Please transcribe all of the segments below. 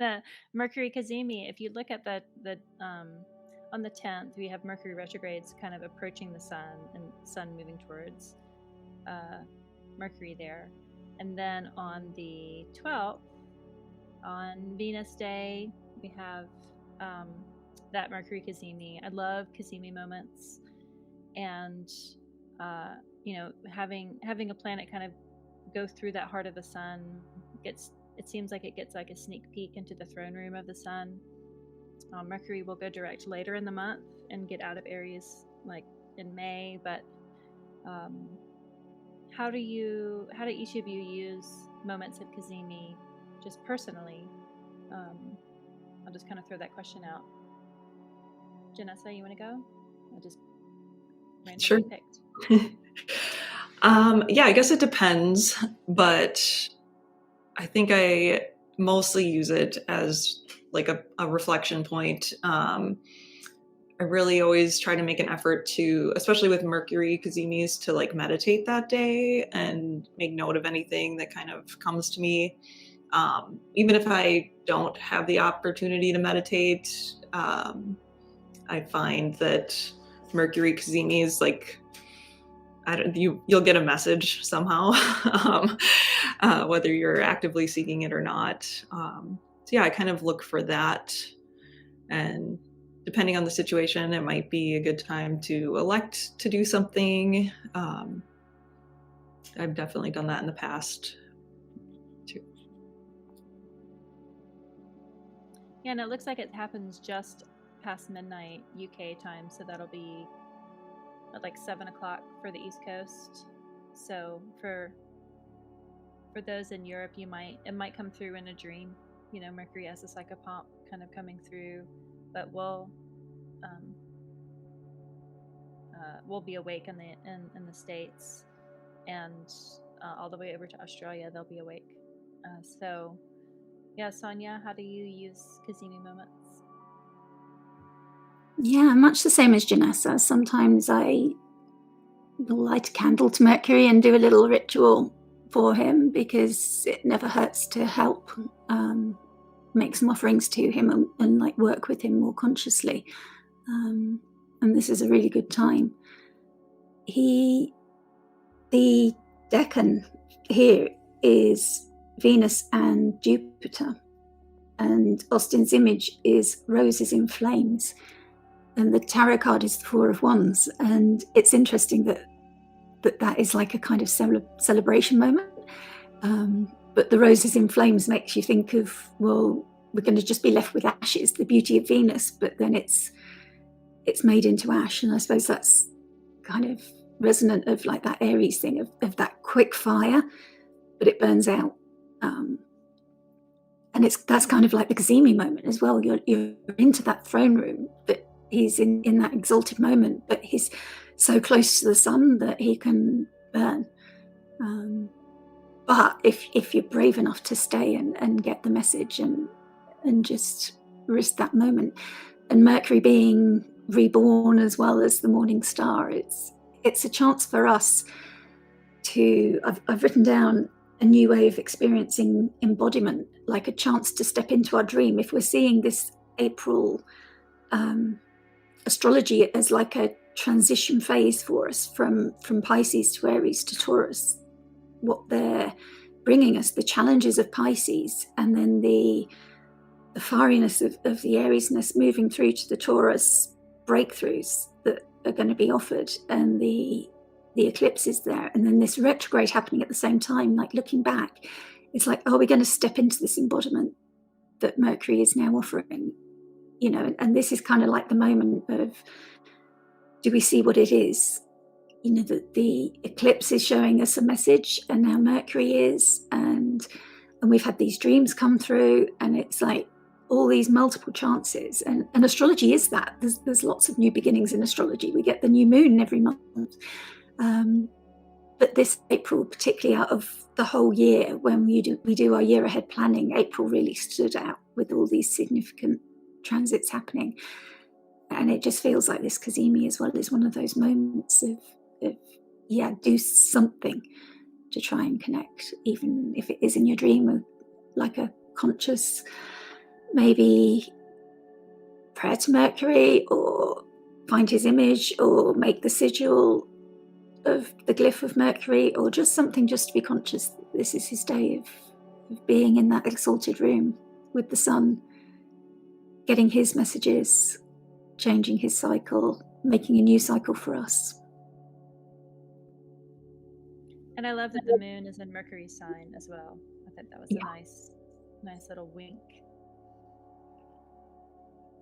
the Mercury Cazimi. If you look at the on the 10th, we have Mercury retrogrades kind of approaching the sun, and sun moving towards Mercury there. And then on the 12th, on Venus Day, we have that Mercury Cazimi. I love Cazimi moments, and having a planet kind of go through that heart of the sun it seems like it gets like a sneak peek into the throne room of the sun. Mercury will go direct later in the month and get out of Aries like in May, but how do each of you use moments of Cazimi just personally? I'll just kind of throw that question out. Janessa, you want to go? I just randomly Sure. picked. Yeah, I guess it depends, but I think I mostly use it as like a reflection point. I really always try to make an effort to, especially with Mercury Cazimis, to like meditate that day and make note of anything that kind of comes to me. Even if I don't have the opportunity to meditate, I find that Mercury Cazimis, like, you'll get a message somehow, whether you're actively seeking it or not. So yeah, I kind of look for that, and depending on the situation, it might be a good time to elect to do something. I've definitely done that in the past too. Yeah, and it looks like it happens just past midnight UK time, so that'll be at like 7 o'clock for the East Coast. So for those in Europe, it might come through in a dream. Mercury as a psychopomp kind of coming through, but we'll be awake in the States, and all the way over to Australia, they'll be awake. So, yeah, Sonia, how do you use Cazimi moments? Yeah, much the same as Janessa. Sometimes I will light a candle to Mercury and do a little ritual for him, because it never hurts to help make some offerings to him and like work with him more consciously. And this is a really good time. The decan here is Venus and Jupiter, and Austin's image is roses in flames, and the tarot card is the Four of Wands. And it's interesting that is like a kind of celebration moment. But the roses in flames makes you think of, well, we're going to just be left with ashes, the beauty of Venus, but then it's made into ash. And I suppose that's kind of resonant of like that Aries thing of that quick fire, but it burns out. And that's kind of like the Cazimi moment as well. You're into that throne room, but he's in that exalted moment, but he's so close to the sun that he can burn. But if you're brave enough to stay and get the message and just risk that moment, and Mercury being reborn as well as the morning star, it's a chance for us to, I've written down a new way of experiencing embodiment, like a chance to step into our dream. If we're seeing this April astrology as like a transition phase for us from Pisces to Aries to Taurus, what they're bringing us, the challenges of Pisces, and then the fieriness of the Ariesness moving through to the Taurus breakthroughs that are going to be offered, and the eclipse is there, and then this retrograde happening at the same time. Like, looking back, it's like, are we going to step into this embodiment that Mercury is now offering? And this is kind of like the moment of, do we see what it is? That the eclipse is showing us a message, and now Mercury is, and we've had these dreams come through, and it's like all these multiple chances. And astrology is that. There's lots of new beginnings in astrology. We get the new moon every month. But this April, particularly out of the whole year, when we do our year ahead planning, April really stood out with all these significant transits happening. And it just feels like this Cazimi as well is one of those moments of do something to try and connect, even if it is in your dream, of like a conscious maybe prayer to Mercury, or find his image, or make the sigil of the glyph of Mercury, or just something just to be conscious that this is his day of being in that exalted room with the sun, getting his messages, changing his cycle, making a new cycle for us. And I love that the moon is in Mercury's sign as well. I think that was a nice little wink.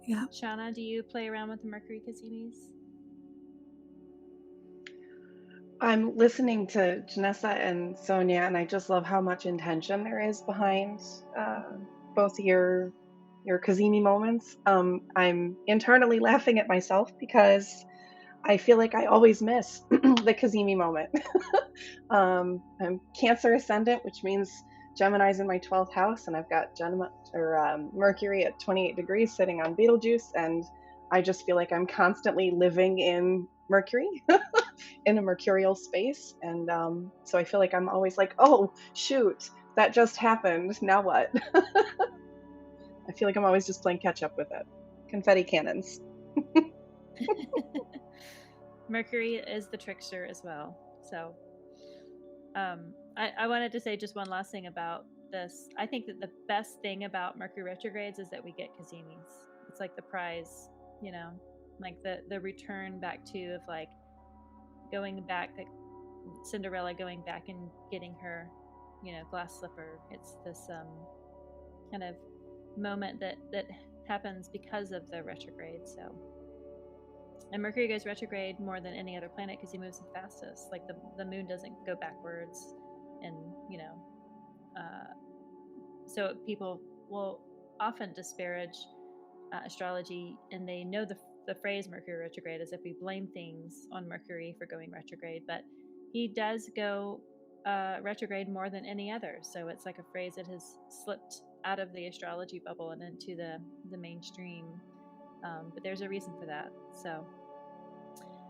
Yeah. Shana, do you play around with the Mercury Cazimis? I'm listening to Janessa and Sonia, and I just love how much intention there is behind both your Cazimi moments. I'm internally laughing at myself because I feel like I always miss the Cazimi moment. I'm Cancer ascendant, which means Gemini's in my 12th house, and I've got Mercury at 28 degrees sitting on Betelgeuse, and I just feel like I'm constantly living in Mercury in a mercurial space. And so I feel like I'm always like, oh, shoot, that just happened. Now what? I feel like I'm always just playing catch up with it. Confetti cannons. Mercury is the trickster as well. So I wanted to say just one last thing about this. I think that the best thing about Mercury retrogrades is that we get Cazimis. It's like the prize, like the return back to of like going back, like Cinderella going back and getting her, glass slipper. It's this kind of moment that happens because of the retrograde. So, and Mercury goes retrograde more than any other planet because he moves the fastest. Like the moon doesn't go backwards, and so people will often disparage astrology, and they know the phrase Mercury retrograde as if we blame things on Mercury for going retrograde, but he does go retrograde more than any other. So it's like a phrase that has slipped out of the astrology bubble and into the mainstream. But there's a reason for that. So